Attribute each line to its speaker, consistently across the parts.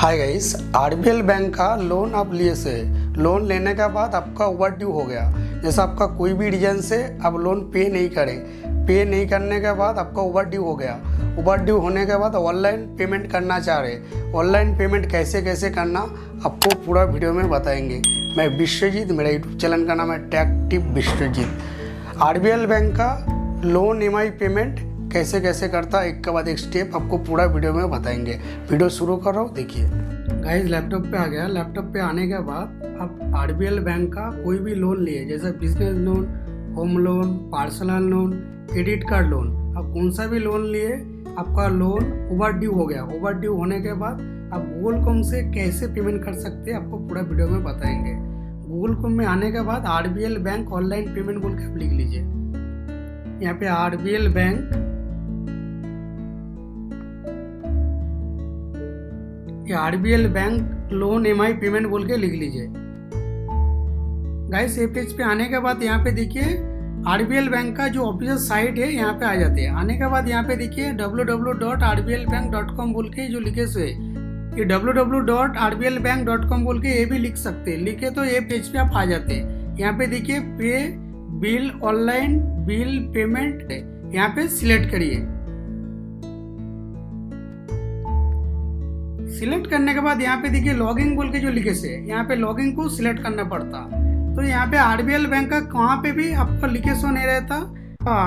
Speaker 1: Hi guys, RBL bank का loan आप लिए से लोन लेने के बाद आपका ओवर ड्यू हो गया। जैसे आपका कोई भी रीजन से आप लोन पे नहीं करने के बाद आपका ओवर ड्यू हो गया। ओवर ड्यू होने के बाद ऑनलाइन पेमेंट करना चाह रहे, ऑनलाइन पेमेंट कैसे करना आपको पूरा वीडियो में बताएंगे। मैं विश्वजीत, मेरा यूट्यूब चैनल का नाम है tech tip Vishwajeet. RBL bank का लोन ईएमआई पेमेंट कैसे करता है, एक के बाद एक स्टेप आपको पूरा वीडियो में बताएंगे। वीडियो शुरू कर रहा हूँ, देखिए। गाइस, लैपटॉप पे आ गया। लैपटॉप पे आने के बाद आप आरबीएल बैंक का कोई भी लोन लिए, जैसे business loan, home loan, personal loan, credit card loan, आप कौन सा भी लोन लिए, आपका लोन ओवर ड्यू हो गया। ओवर ड्यू होने के बाद आप गूगल क्रोम से कैसे पेमेंट कर सकते हैं आपको पूरा वीडियो में बताएंगे। गूगल क्रोम में आने के बाद आरबीएल बैंक ऑनलाइन पेमेंट बोल के आप लिख लीजिए। यहाँ पे RBL bank, RBL bank loan EMI payment बोल के लिख लीजिए। गाइस, ये पेज पे आने के बाद यहाँ पे देखिए आरबीएल बैंक का जो ऑफिशियल साइट है यहाँ पे आ जाते हैं। आने के बाद यहाँ पे देखिए www.rblbank.com बोल के जो लिखे से ये www.rblbank.com बोल के ये भी लिख सकते हैं। लिखे तो ये पेज पे आप आ जाते हैं। यहाँ पे देखिए पे बिल, ऑनलाइन बिल पेमेंट, यहाँ पे सिलेक्ट करिए। सिलेक्ट करने के बाद यहाँ पे देखिए लॉगिन बोल के जो लिखे से यहाँ पे लॉगिन को सिलेक्ट करना पड़ता। तो यहाँ पे आरबीएल बैंक का कहाँ पे भी आपका लिखे सो नहीं रहता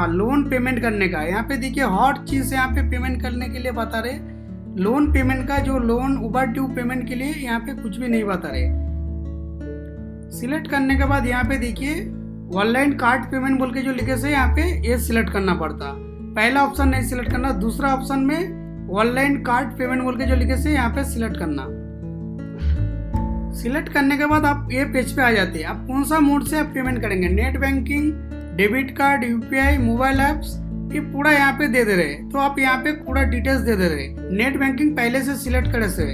Speaker 1: लोन पेमेंट करने का। यहाँ पे देखिए हॉट चीज यहाँ पे पेमेंट करने के लिए बता रहे, लोन पेमेंट का जो लोन ओवर ड्यू पेमेंट के लिए यहाँ पे कुछ भी नहीं बता रहे। सिलेक्ट करने के बाद यहाँ पे देखिए ऑनलाइन कार्ड पेमेंट बोल के जो लिखे से यहाँ पे ये सिलेक्ट करना पड़ता। पहला ऑप्शन नहीं सिलेक्ट करना, दूसरा ऑप्शन में ऑनलाइन कार्ड पेमेंट बोल के जो लिखे से यहाँ पे सिलेक्ट करना। सिलेक्ट करने के बाद आप ये पेज पे आ जाते हैं। आप कौन सा मोड से आप पेमेंट करेंगे, net banking, debit card, UPI, mobile apps, ये पूरा यहाँ पे दे रहे। तो आप यहाँ पे पूरा डिटेल्स दे रहे। नेट बैंकिंग पहले से सिलेक्ट करे से,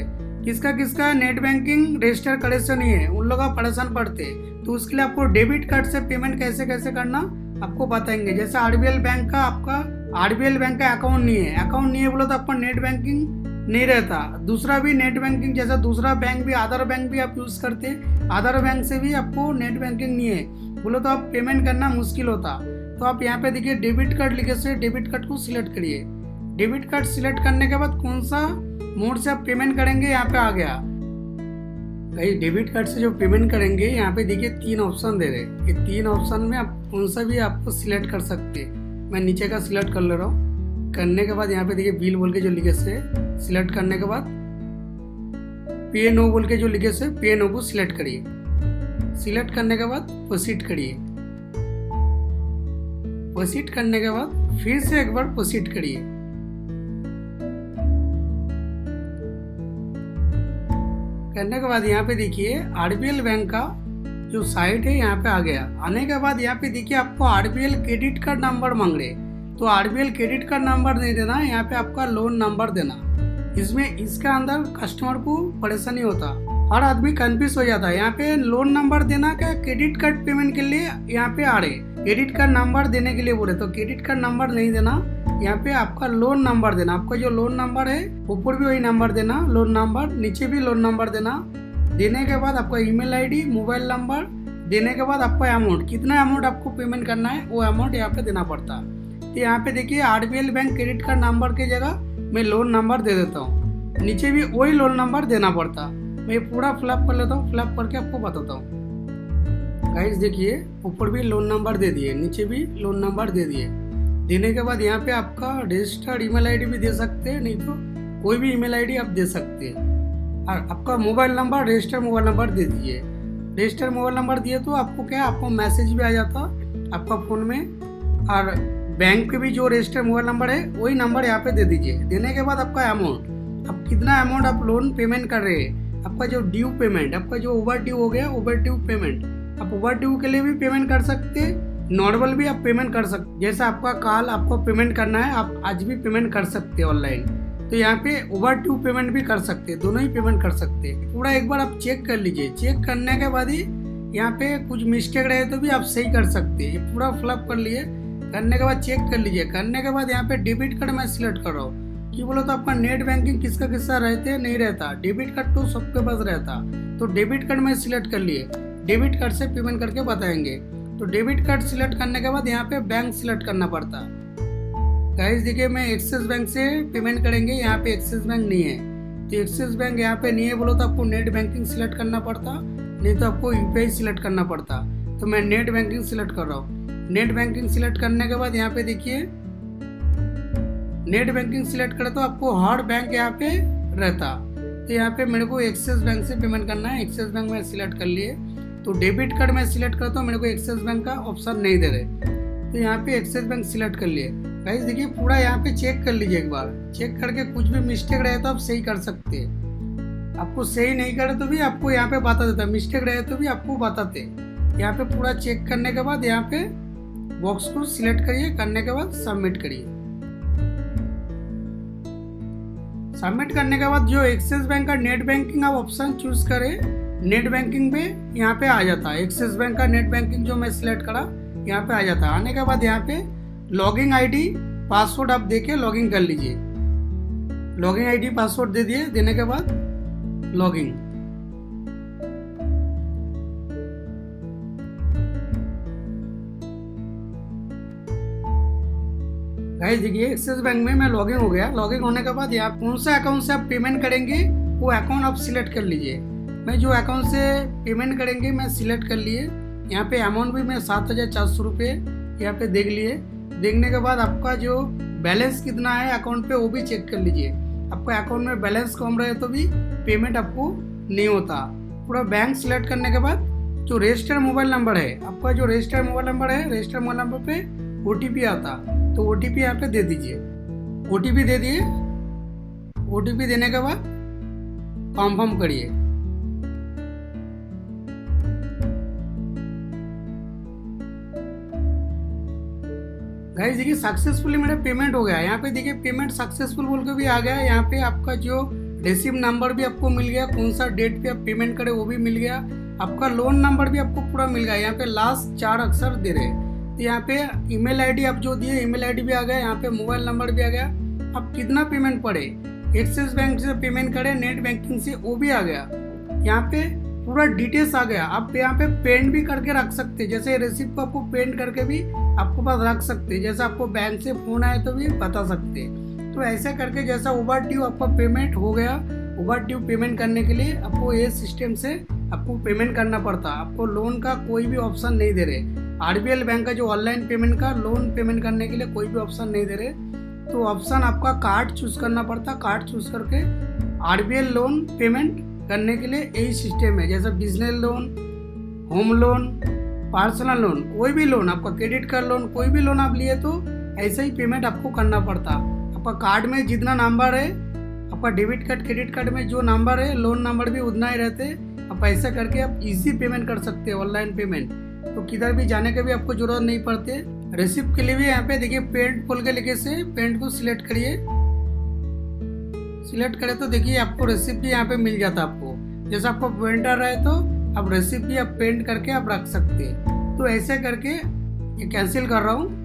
Speaker 1: किसका नेट बैंकिंग रजिस्टर करे से नहीं है, उन लोग परेशान पड़ते। तो उसके लिए आपको डेबिट कार्ड से पेमेंट कैसे करना आपको बताएंगे। जैसे आरबीएल बैंक का आपका आरबीएल बैंक का अकाउंट नहीं है बोलो तो आपका नेट बैंकिंग नहीं रहता। दूसरा भी नेट बैंकिंग, जैसा दूसरा बैंक भी आधार बैंक भी आप यूज करते, आधार बैंक से भी आपको नेट बैंकिंग नहीं है बोलो तो आप पेमेंट करना मुश्किल होता। तो आप यहाँ पे देखिए डेबिट कार्ड लिखे से डेबिट कार्ड को सिलेक्ट करिए। डेबिट कार्ड सिलेक्ट करने के बाद कौन सा मोड से आप पेमेंट करेंगे यहाँ पे आ गया। भाई, डेबिट कार्ड से जो पेमेंट करेंगे यहाँ पे देखिए 3 ऑप्शन दे रहे। ये 3 ऑप्शन में आप कौन सा भी आपको सिलेक्ट कर सकते हैं। मैं नीचे का सिलेक्ट कर ले रहा हूँ। करने के बाद यहाँ पे देखिए बिल बोल के जो लिखे से सिलेक्ट करने के बाद पे नो बोल के जो लिखे से पे नो को सिलेक्ट करिए। सिलेक्ट करने के बाद प्रोसीड करिए। प्रोसीड करने के बाद फिर से एक बार प्रोसीड करिए। करने के बाद यहाँ पे देखिए आरबीएल बैंक का जो साइट है यहाँ पे आ गया। आने के बाद यहाँ पे देखिए आपको आरबीएल क्रेडिट कार्ड नंबर मांग रहे। तो आरबीएल क्रेडिट कार्ड नंबर नहीं देना, यहाँ पे आपका लोन नंबर देना। इसमें इसका अंदर कस्टमर को परेशानी होता, हर आदमी कंफ्यूज हो जाता है। यहाँ पे लोन नंबर देना क्या क्रेडिट कार्ड पेमेंट के लिए यहाँ पे आ रहे, क्रेडिट कार्ड नंबर देने के लिए बोले। तो क्रेडिट कार्ड नंबर नहीं देना, यहाँ पे आपका लोन नंबर देना। आपका जो लोन नंबर है ऊपर भी वही नंबर देना, लोन नंबर, नीचे भी लोन नंबर देना। देने के बाद आपका ईमेल आईडी, मोबाइल नंबर देने के बाद आपका अमाउंट, कितना अमाउंट आपको पेमेंट करना है वो अमाउंट यहाँ पे देना पड़ता। तो यहाँ पे देखिए RBL bank credit card number की जगह मैं लोन नंबर दे देता हूँ। नीचे भी वही लोन नंबर देना पड़ता। मैं पूरा फिलअप कर लेता हूँ, फिलअप करके आपको बताता हूँ। गाइस देखिए ऊपर भी लोन नंबर दे दिए, नीचे भी लोन नंबर दे दिए। देने के बाद यहाँ पे आपका रजिस्टर्ड ईमेल आईडी भी दे सकते हैं, नहीं तो कोई भी ईमेल आईडी आप दे सकते हैं। और आपका mobile number, registered mobile number दे दीजिए। रजिस्टर्ड मोबाइल नंबर दिए तो आपको क्या, आपको मैसेज भी आ जाता आपका फ़ोन में। और बैंक के भी जो रजिस्टर्ड मोबाइल नंबर है वही नंबर यहाँ पे दे दीजिए। देने के बाद आपका अमाउंट, आप कितना अमाउंट आप लोन पेमेंट कर रहे हैं, आपका जो ड्यू पेमेंट, आपका जो ओवर ड्यू हो गया, ओवर ड्यू पेमेंट, आप ओवर ड्यू के लिए भी पेमेंट कर सकते हैं, नॉर्मल भी आप पेमेंट कर सकते। जैसा आपका कल आपको पेमेंट करना है, आप आज भी पेमेंट कर सकते हैं ऑनलाइन। तो यहाँ पे ओवर ड्यू पेमेंट भी कर सकते हैं, दोनों ही पेमेंट कर सकते हैं। पूरा एक बार आप चेक कर लीजिए। चेक करने के बाद ही यहाँ पे कुछ मिस्टेक रहे तो भी आप सही कर सकते हैं। पूरा फिलअप कर लिए, करने के बाद चेक कर लीजिए। करने के बाद यहाँ पे डेबिट कार्ड मैं सिलेक्ट कर रहा हूँ। कि बोलो तो आपका नेट बैंकिंग किसका किसका रहते नहीं रहता। डेबिट कार्ड तो सबके पास रहता, तो डेबिट कार्ड में सिलेक्ट कर लिए। डेबिट कार्ड से पेमेंट करके बताएंगे। तो डेबिट कार्ड सिलेक्ट करने के बाद यहाँ पे बैंक सिलेक्ट करना पड़ता। गाइस देखिए, मैं एक्सिस बैंक से पेमेंट करेंगे, यहाँ पे एक्सिस बैंक नहीं है, तो एक्सिस बैंक यहाँ पे नहीं है बोलो तो आपको नेट बैंकिंग सिलेक्ट करना पड़ता, नहीं तो आपको यूपीआई सिलेक्ट करना पड़ता। तो मैं नेट बैंकिंग सिलेक्ट कर रहा हूँ। नेट बैंकिंग सिलेक्ट करने के बाद यहाँ पे देखिए, नेट बैंकिंग सिलेक्ट करे तो आपको हर बैंक यहाँ पे रहता। तो यहाँ पे मेरे को एक्सिस बैंक से पेमेंट करना है। एक्सिस बैंक में सिलेक्ट कर लिए। तो डेबिट कार्ड में सिलेक्ट करता हूँ, मेरे को एक्सिस बैंक का ऑप्शन नहीं दे रहे, तो यहाँ पे एक्सिस बैंक सिलेक्ट कर लिए। गाइस देखिए, पूरा यहाँ पे चेक कर लीजिए, एक बार चेक करके कुछ भी मिस्टेक रहे तो आप सही कर सकते हैं। आपको सही नहीं करे तो भी आपको यहाँ पे बता देता, मिस्टेक रहे तो भी आपको बताते। यहाँ पे पूरा चेक करने के बाद यहाँ पे बॉक्स को सिलेक्ट करिए, करने के बाद सबमिट करिए। सबमिट करने के बाद जो एक्सिस बैंक का नेट बैंकिंग आप ऑप्शन चूज करें, नेट बैंकिंग पे यहाँ पे आ जाता है। एक्सिस बैंक का नेट बैंकिंग जो मैं सिलेक्ट करा यहाँ पे आ जाता है। आने के बाद यहाँ पे लॉगिन आईडी पासवर्ड आप देके लॉगिन कर लीजिए। लॉगिन आईडी पासवर्ड दे दिए, देने के बाद लॉगिन। गाइस देखिए, एक्सिस बैंक में मैं लॉगिन हो गया। लॉगिन होने के बाद यहाँ कौन सा अकाउंट से आप पेमेंट करेंगे वो अकाउंट आप सिलेक्ट कर लीजिए। मैं जो अकाउंट से पेमेंट करेंगे मैं सिलेक्ट कर लिए। यहाँ पे अमाउंट भी मैं 7,400 रुपये यहाँ पे देख लिए। देखने के बाद आपका जो बैलेंस कितना है अकाउंट पे वो भी चेक कर लीजिए। आपका अकाउंट में बैलेंस कम रहे तो भी पेमेंट आपको नहीं होता। पूरा बैंक सिलेक्ट करने के बाद जो रजिस्टर्ड मोबाइल नंबर है, आपका जो रजिस्टर्ड मोबाइल नंबर है, रजिस्टर्ड मोबाइल नंबर पे OTP आता, तो OTP यहाँ पे दे दीजिए। OTP दे दिए। OTP देने के बाद कंफर्म करिए। गाइस देखिए, सक्सेसफुली मेरा पेमेंट हो गया। यहाँ पे देखिए पेमेंट सक्सेसफुल बोल के भी आ गया। यहाँ पे आपका जो रिसीव नंबर भी आपको मिल गया, कौन सा डेट पे आप पेमेंट करें वो भी मिल गया। आपका लोन नंबर भी आपको पूरा मिल गया। यहाँ पे लास्ट 4 अक्षर दे रहे। तो यहाँ पे ईमेल आईडी आप जो दिए, ईमेल आईडी भी आ गया। यहाँ पे मोबाइल नंबर भी आ गया। आप कितना पेमेंट पड़े, एक्सिस बैंक से पेमेंट करें, नेट बैंकिंग से, वो भी आ गया। यहाँ पे पूरा डिटेल्स आ गया। आप यहाँ पे पेंट भी करके रख सकते, जैसे रिसिप्ट को आपको पेंट करके भी आपको पास रख सकते, जैसे आपको बैंक से फोन आए तो भी बता सकते। तो ऐसा करके जैसा ओवर ड्यू आपका पेमेंट हो गया, ओवर ड्यू पेमेंट करने के लिए आपको ये सिस्टम से आपको पेमेंट करना पड़ता। आपको लोन का कोई भी ऑप्शन नहीं दे रहे। RBL बैंक का जो ऑनलाइन पेमेंट का लोन पेमेंट करने के लिए कोई भी ऑप्शन नहीं दे रहे। तो ऑप्शन आपका कार्ड चूज करना पड़ता। कार्ड चूज करके RBL लोन पेमेंट करने के लिए यही सिस्टम है। जैसे business loan, home loan, personal loan, कोई भी लोन, आपका क्रेडिट कार्ड लोन, कोई भी लोन आप लिए तो ऐसा ही पेमेंट आपको करना पड़ता। आपका कार्ड में जितना नंबर है, आपका डेबिट कार्ड क्रेडिट कार्ड में जो नंबर है, लोन नंबर भी उतना ही रहते। आप ऐसा करके आप इजी पेमेंट कर सकते हैं, ऑनलाइन पेमेंट। तो किधर भी जाने की भी आपको जरूरत नहीं पड़ती। रिसिप्ट के लिए भी यहाँ पे देखिए पेंट खोल के लिखे से पेंट को सिलेक्ट करिए। सिलेक्ट करें तो देखिए आपको रेसिप्ट भी यहाँ पे मिल जाता। आपको जैसे आपको पेंटर रहे तो आप रेसिप्ट भी आप पेंट करके आप रख सकते हैं। तो ऐसे करके ये कैंसिल कर रहा हूँ।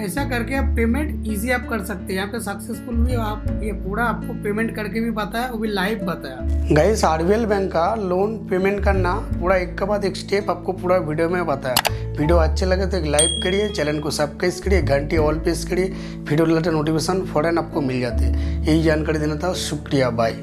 Speaker 1: ऐसा करके आप पेमेंट इजी आप कर सकते हैं। यहाँ पे सक्सेसफुल भी आप ये पूरा आपको पेमेंट करके भी बताया, वो भी लाइव बताया। गाइस RBL बैंक का लोन पेमेंट करना पूरा एक के बाद एक स्टेप आपको पूरा वीडियो में बताया। वीडियो अच्छे लगे तो एक लाइक करिए, चैनल को सब्सक्राइब करिए, घंटी ऑल प्रेस करिए, वीडियो रिलेटेड नोटिफिकेशन फौरन आपको मिल जाते हैं। यही जानकारी देना था। शुक्रिया, बाय।